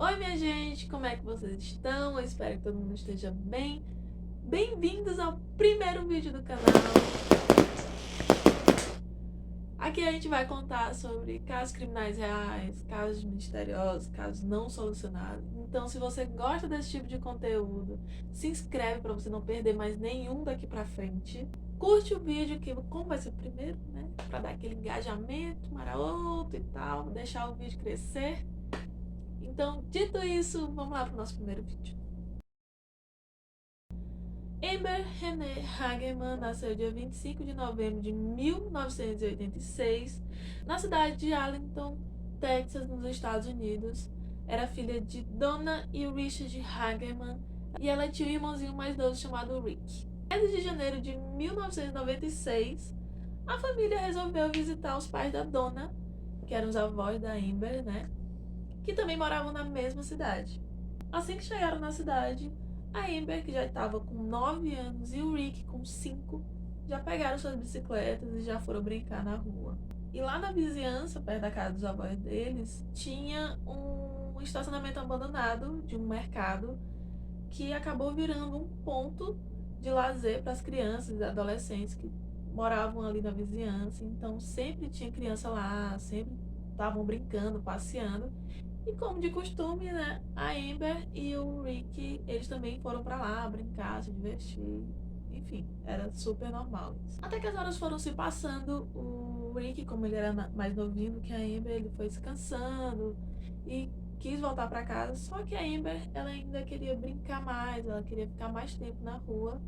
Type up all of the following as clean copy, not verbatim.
Oi, minha gente, como é que vocês estão? Eu espero que todo mundo esteja bem. Bem-vindos ao primeiro vídeo do canal. Aqui a gente vai contar sobre casos criminais reais, casos misteriosos, casos não solucionados. Então, se você gosta desse tipo de conteúdo, se inscreve para você não perder mais nenhum daqui pra frente. Curte o vídeo, que como vai ser o primeiro, né? Para dar aquele engajamento maroto e tal, deixar o vídeo crescer. Então, dito isso, vamos lá para o nosso primeiro vídeo. Amber Renee Hageman nasceu dia 25 de novembro de 1986 na cidade de Arlington, Texas, nos Estados Unidos. Era filha de Donna e Richard Hageman e ela tinha um irmãozinho mais novo chamado Rick. Em 13 de janeiro de 1996, a família resolveu visitar os pais da Donna, que eram os avós da Amber, né? Que também moravam na mesma cidade. Assim que chegaram na cidade, a Amber, que já estava com 9 anos, e o Rick, com 5, já pegaram suas bicicletas e já foram brincar na rua. E lá na vizinhança, perto da casa dos avós deles, tinha um estacionamento abandonado de um mercado que acabou virando um ponto de lazer para as crianças e adolescentes que moravam ali na vizinhança. Então sempre tinha criança lá, sempre estavam brincando, passeando. E como de costume, né, a Amber e o Rick, eles também foram pra lá brincar, se divertir. Enfim, era super normal isso. Até que as horas foram se passando, o Rick, como ele era mais novinho do que a Amber, ele foi se cansando e quis voltar pra casa. Só que a Amber, ela ainda queria brincar mais, ela queria ficar mais tempo na rua.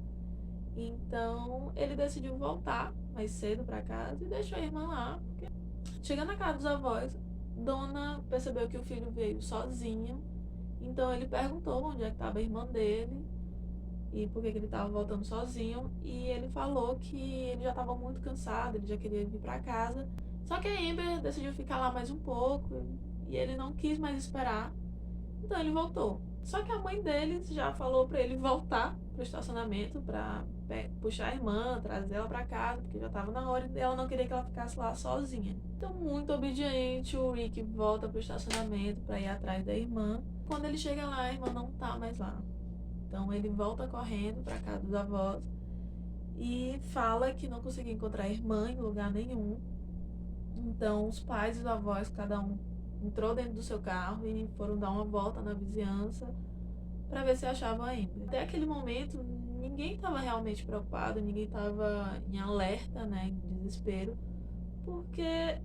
Então, ele decidiu voltar mais cedo pra casa e deixou a irmã lá. Chegando na casa dos avós, Dona percebeu que o filho veio sozinho, então ele perguntou onde é que estava a irmã dele e por que ele estava voltando sozinho, e ele falou que ele já estava muito cansado, ele já queria vir para casa. Só que a Amber decidiu ficar lá mais um pouco e ele não quis mais esperar, então ele voltou. Só que a mãe deles já falou para ele voltar pro estacionamento para puxar a irmã, trazer ela para casa, porque já estava na hora e ela não queria que ela ficasse lá sozinha. Então, muito obediente, o Rick volta pro estacionamento para ir atrás da irmã. Quando ele chega lá, a irmã não tá mais lá. Então, ele volta correndo para casa dos avós e fala que não conseguiu encontrar a irmã em lugar nenhum. Então, os pais e os avós, cada um entrou dentro do seu carro e foram dar uma volta na vizinhança para ver se achavam a Amber. Até aquele momento, ninguém estava realmente preocupado, ninguém estava em alerta, né, em desespero, porque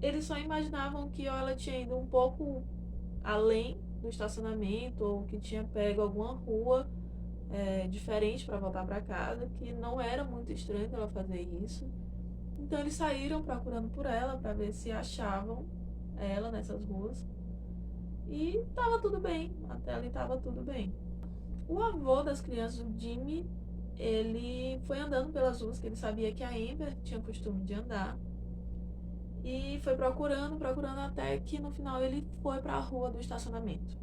eles só imaginavam que ou ela tinha ido um pouco além do estacionamento ou que tinha pego alguma rua diferente para voltar para casa, que não era muito estranho ela fazer isso. Então eles saíram procurando por ela para ver se achavam ela nessas ruas. E tava tudo bem, até ali tava tudo bem. O avô das crianças, o Jimmy, ele foi andando pelas ruas que ele sabia que a Amber tinha costume de andar. E foi procurando, procurando, até que no final ele foi para a rua do estacionamento.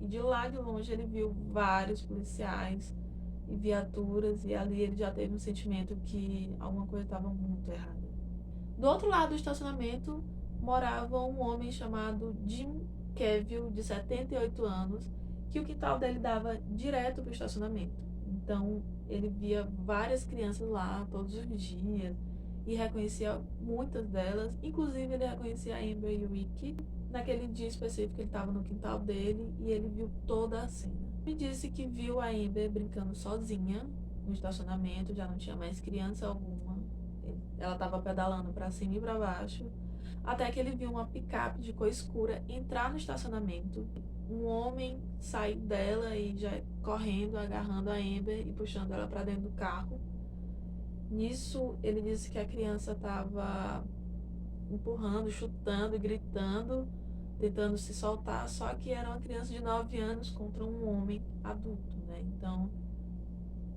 E de lá de longe ele viu vários policiais e viaturas, e ali ele já teve um sentimento que alguma coisa estava muito errada. Do outro lado do estacionamento morava um homem chamado Jim Kevil, de 78 anos, que o quintal dele dava direto para o estacionamento. Então ele via várias crianças lá todos os dias e reconhecia muitas delas, inclusive ele reconhecia a Amber e o Rick. Naquele dia específico ele estava no quintal dele e ele viu toda a cena. Me disse que viu a Amber brincando sozinha no estacionamento, já não tinha mais criança alguma. Ela estava pedalando para cima e para baixo, até que ele viu uma picape de cor escura entrar no estacionamento. Um homem sair dela e já correndo, agarrando a Amber e puxando ela para dentro do carro. Nisso, ele disse que a criança estava empurrando, chutando e gritando, tentando se soltar, só que era uma criança de 9 anos contra um homem adulto, né? Então,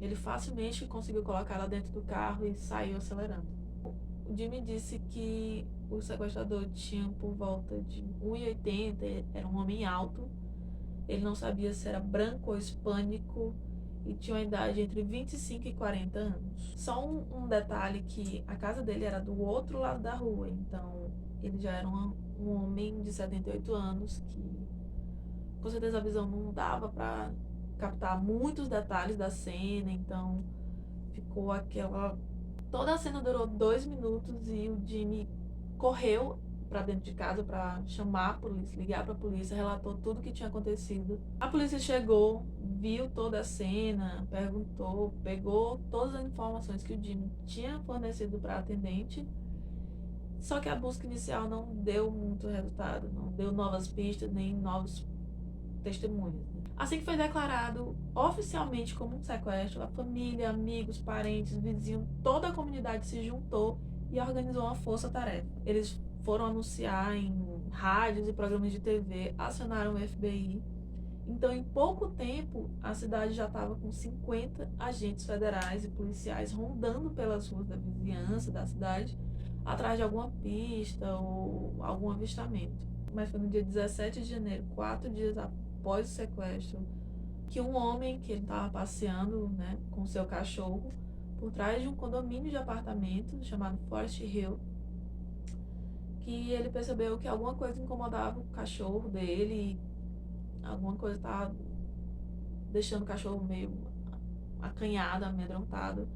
ele facilmente conseguiu colocar ela dentro do carro e saiu acelerando. O Jimmy disse que o sequestrador tinha por volta de 1,80, era um homem alto. Ele não sabia se era branco ou hispânico e tinha uma idade entre 25 e 40 anos. Só um detalhe, que a casa dele era do outro lado da rua, então ele já era um homem de 78 anos que com certeza a visão não dava para captar muitos detalhes da cena, então ficou aquela. Toda a cena durou 2 minutos e o Jimmy correu para dentro de casa para chamar a polícia, ligar para a polícia, relatou tudo o que tinha acontecido. A polícia chegou, viu toda a cena, perguntou, pegou todas as informações que o Jimmy tinha fornecido para a atendente. Só que a busca inicial não deu muito resultado, não deu novas pistas nem novos testemunhas. Assim que foi declarado oficialmente como um sequestro, a família, amigos, parentes, vizinhos, toda a comunidade se juntou e organizou uma força-tarefa. Eles foram anunciar em rádios e programas de TV, acionaram o FBI. Então, em pouco tempo, a cidade já estava com 50 agentes federais e policiais rondando pelas ruas da vizinhança da cidade, atrás de alguma pista ou algum avistamento. Mas foi no dia 17 de janeiro, 4 dias após o sequestro, que um homem que ele estava passeando, né, com seu cachorro por trás de um condomínio de apartamentos chamado Forest Hill, que ele percebeu que alguma coisa incomodava o cachorro dele, alguma coisa estava deixando o cachorro meio acanhado, amedrontado.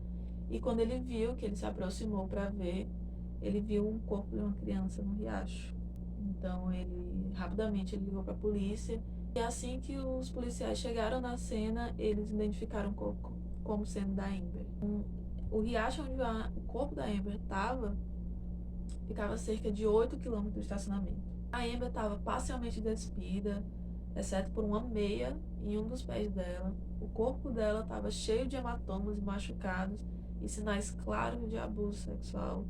E quando ele viu, que ele se aproximou para ver, ele viu um corpo de uma criança no riacho. Então ele rapidamente ligou para a polícia. E assim que os policiais chegaram na cena, eles identificaram o corpo como sendo da Amber. O riacho onde o corpo da Amber estava ficava a cerca de 8 quilômetros do estacionamento. A Amber estava parcialmente despida, exceto por uma meia em um dos pés dela. O corpo dela estava cheio de hematomas e machucados e sinais claros de abuso sexual.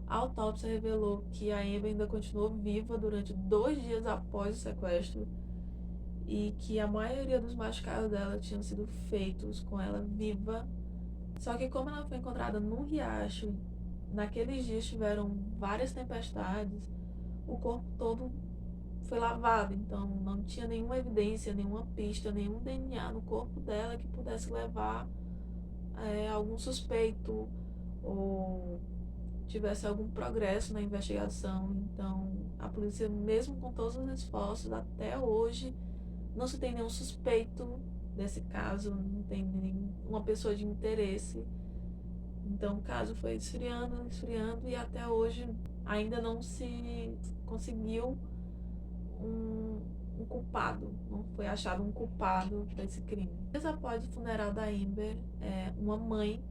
A autópsia revelou que a Amber ainda continuou viva durante 2 dias após o sequestro e que a maioria dos machucados dela tinham sido feitos com ela viva. Só que como ela foi encontrada no riacho, naqueles dias tiveram várias tempestades, o corpo todo foi lavado, então não tinha nenhuma evidência, nenhuma pista, nenhum DNA no corpo dela que pudesse levar algum suspeito ou tivesse algum progresso na investigação. Então a polícia, mesmo com todos os esforços, até hoje não se tem nenhum suspeito desse caso, não tem nenhuma pessoa de interesse. Então o caso foi esfriando e até hoje ainda não se conseguiu um culpado, não foi achado um culpado para esse crime. Dias após o funeral da Amber, uma mãe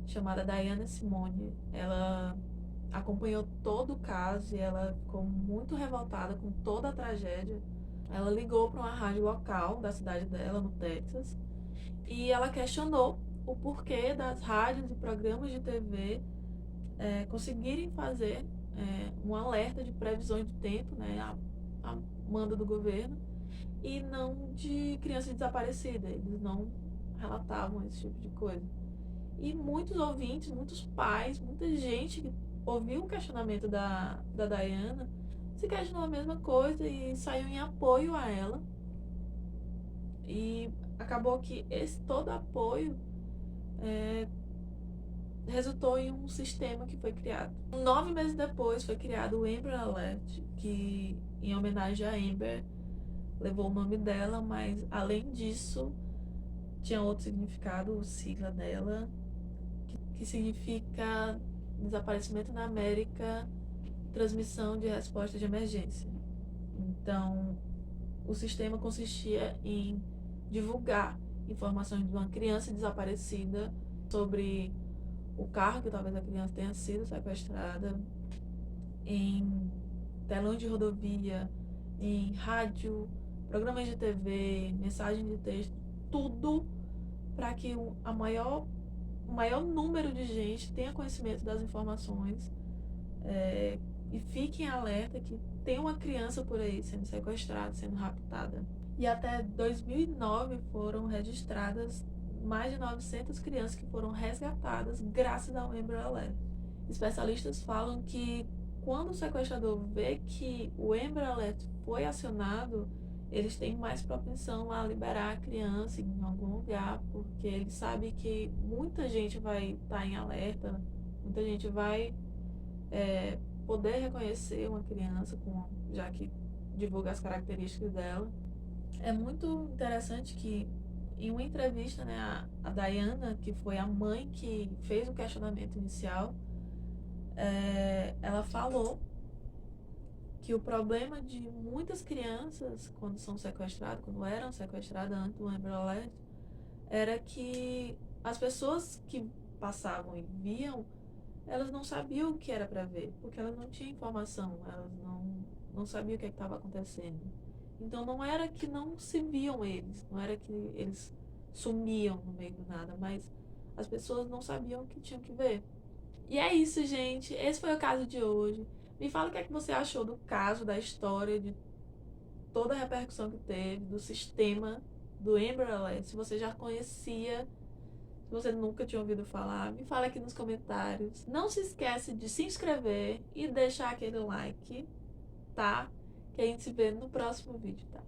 chamada Diana Simone, ela acompanhou todo o caso e ela ficou muito revoltada com toda a tragédia. Ela ligou para uma rádio local da cidade dela, no Texas, e ela questionou o porquê das rádios e programas de TV conseguirem fazer um alerta de previsões do tempo, né, a mando do governo, e não de crianças desaparecidas. Eles não relatavam esse tipo de coisa. E muitos ouvintes, muitos pais, muita gente que ouviu o questionamento da Diana se questionou a mesma coisa e saiu em apoio a ela. E acabou que esse todo apoio resultou em um sistema que foi criado. 9 meses depois foi criado o Amber Alert, que em homenagem a Amber levou o nome dela, mas além disso tinha outro significado, o sigla dela, que significa desaparecimento na América, transmissão de resposta de emergência. Então o sistema consistia em divulgar informações de uma criança desaparecida, sobre o carro que talvez a criança tenha sido sequestrada, em telões de rodovia, em rádio, programas de TV, mensagem de texto, tudo para que o maior número de gente tenha conhecimento das informações e fiquem alerta que tem uma criança por aí sendo sequestrada, sendo raptada. E até 2009 foram registradas mais de 900 crianças que foram resgatadas graças ao Amber Alert. Especialistas falam que quando o sequestrador vê que o Amber Alert foi acionado, eles têm mais propensão a liberar a criança em algum lugar, porque ele sabe que muita gente vai estar em alerta, muita gente vai poder reconhecer uma criança, já que divulga as características dela. É muito interessante que em uma entrevista, né, a Diana, que foi a mãe que fez o questionamento inicial, ela falou que o problema de muitas crianças quando são sequestradas, quando eram sequestradas antes do Amber Alert, era que as pessoas que passavam e viam, elas não sabiam o que era para ver, porque elas não tinham informação, elas não sabiam o que estava acontecendo. Então não era que não se viam eles, não era que eles sumiam no meio do nada, mas as pessoas não sabiam o que tinham que ver. E é isso, gente. Esse foi o caso de hoje. Me fala o que é que você achou do caso, da história, de toda a repercussão que teve, do sistema do Amber Alert. Se você já conhecia, se você nunca tinha ouvido falar, me fala aqui nos comentários. Não se esquece de se inscrever e deixar aquele like, tá? Que a gente se vê no próximo vídeo, tá?